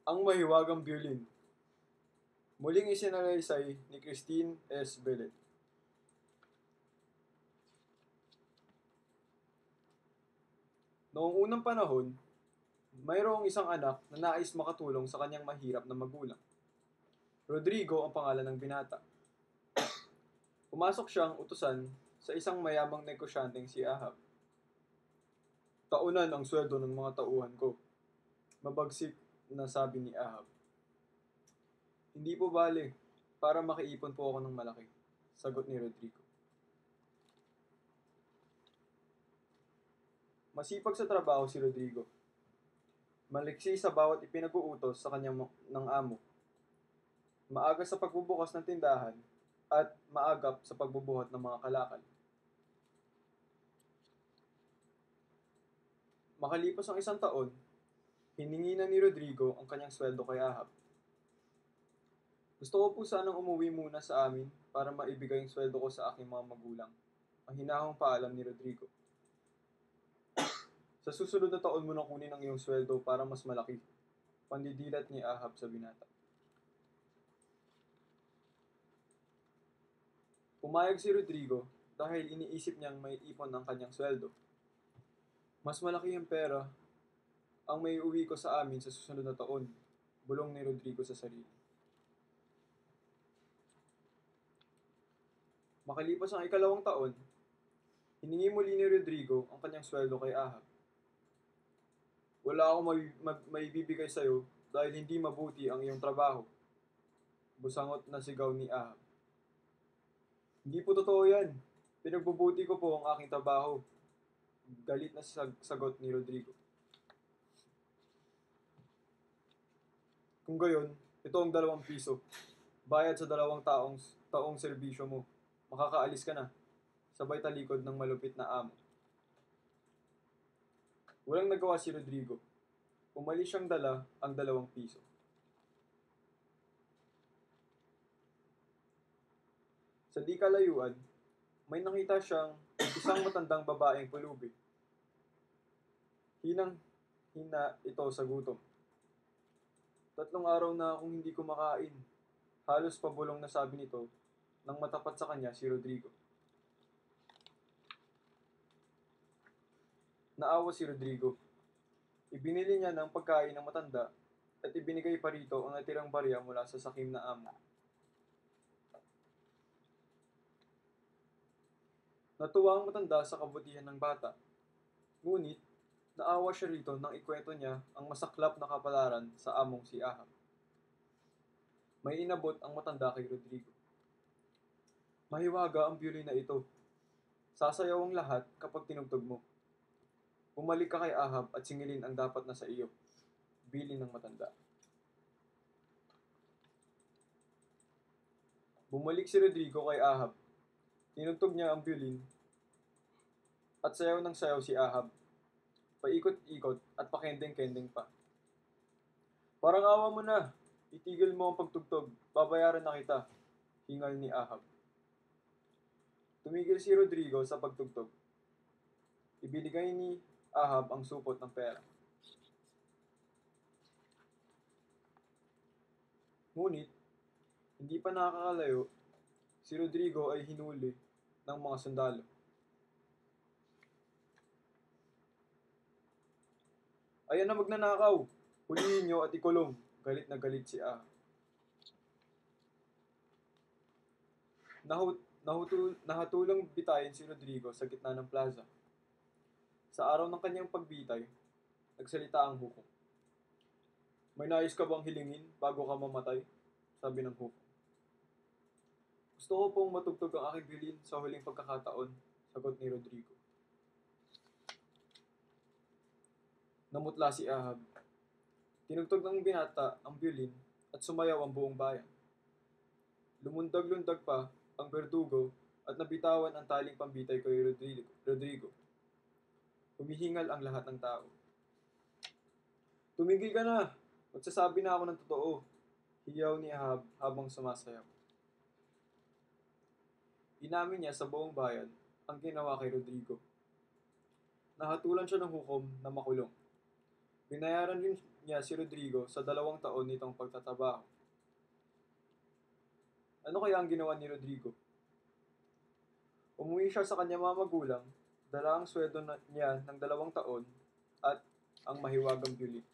Ang mahiwagang violin. Muling isinalaysay ni Christine S. Bellet. Noong unang panahon, mayroong isang anak na nais makatulong sa kanyang mahirap na magulang. Rodrigo ang pangalan ng binata. Pumasok siyang utusan sa isang mayamang negosyanteng si Ahab. Taunan ang sweldo ng mga tauhan ko. Mabagsik na sabi ni Ahab. Hindi po bale, para makiipon po ako ng malaki, sagot ni Rodrigo. Masipag sa trabaho si Rodrigo. Maliksi sa bawat ipinag-uutos sa kanyang ng amo. Maaga sa pagbubukas ng tindahan at maagap sa pagbubuhat ng mga kalakal. Makalipas ang isang taon, hiningi na ni Rodrigo ang kanyang sweldo kay Ahab. Gusto ko po sanang umuwi muna sa amin para maibigay ang sweldo ko sa aking mga magulang. Ang hinahong paalam ni Rodrigo. Sa susunod na taon mo na kunin ang iyong sweldo para mas malaki. Pandidilat ni Ahab sa binata. Pumayag si Rodrigo dahil iniisip niyang may ipon ang kanyang sweldo. Mas malaki ang pera ang may uwi ko sa amin sa susunod na taon, bulong ni Rodrigo sa sarili. Makalipas ang ikalawang taon, hiningi muli ni Rodrigo ang kanyang sweldo kay Ahab. Wala akong maibibigay sa'yo dahil hindi mabuti ang iyong trabaho. Busangot na sigaw ni Ahab. Hindi po totoo yan. Pinagbubuti ko po ang aking trabaho. Galit na sagot ni Rodrigo. Kung gayon, ito ang 2 piso. Bayad sa 2 taong serbisyo mo. Makakaalis ka na. Sabay talikod ng malupit na amo. Walang nagawa si Rodrigo. Umalis siyang dala ang 2 piso. Sa di kalayuan, may nakita siyang isang matandang babaeng pulubi. Hinang-hina ito sa gutom. 3 araw na akong hindi kumakain. Halos pabulong na sabi nito nang matapat sa kanya si Rodrigo. Naawa si Rodrigo. Ibinili niya ng pagkain ng matanda at ibinigay pa rito ang natirang barya mula sa sakim na amo. Natuwa ang matanda sa kabutihan ng bata. Ngunit, naawa siya rito nang ikwento niya ang masaklap na kapalaran sa among si Ahab. May inabot ang matanda kay Rodrigo. Mahiwaga ang violin na ito. Sasayaw ang lahat kapag tinugtog mo. Bumalik ka kay Ahab at singilin ang dapat na sa iyo. Bilin ng matanda. Bumalik si Rodrigo kay Ahab. Tinugtog niya ang violin at sayaw ng sayaw si Ahab. Paikot-ikot at pakending-kending pa. Parang awa mo na. Itigil mo ang pagtugtog. Babayaran na kita. Hingal ni Ahab. Tumigil si Rodrigo sa pagtugtog. Ibinigay ni Ahab ang supot ng pera. Ngunit, hindi pa nakakalayo, si Rodrigo ay hinuli ng mga sundalo. Ayan na magnanakaw! Hulihin niyo at ikulong! Galit na galit si Ahab. Nahatulang bitayin si Rodrigo sa gitna ng plaza. Sa araw ng kanyang pagbitay, nagsalita ang hukom. May nais ka bang hilingin bago ka mamatay? Sabi ng hukom. Gusto ko pong matugtog ang aking violin sa huling pagkakataon, sagot ni Rodrigo. Namutla si Ahab. Tinugtog ng binata ang violin at sumayaw ang buong bayan. Lumundag-lundag pa ang berdugo at nabitawan ang taling pambitay kay Rodrigo. Humihingal ang lahat ng tao. Tumigil ka na! Magsasabi na ako ng totoo. Hiyaw ni Ahab habang sumasayaw. Inamin niya sa buong bayan ang ginawa kay Rodrigo. Nahatulan siya ng hukom na makulong. Binayaran rin niya si Rodrigo sa 2 taon nitong pagtatrabaho. Ano kaya ang ginawa ni Rodrigo? Umuwi siya sa kanyang mga magulang, dala ang sweldo niya ng 2 taon at ang mahiwagang byuli.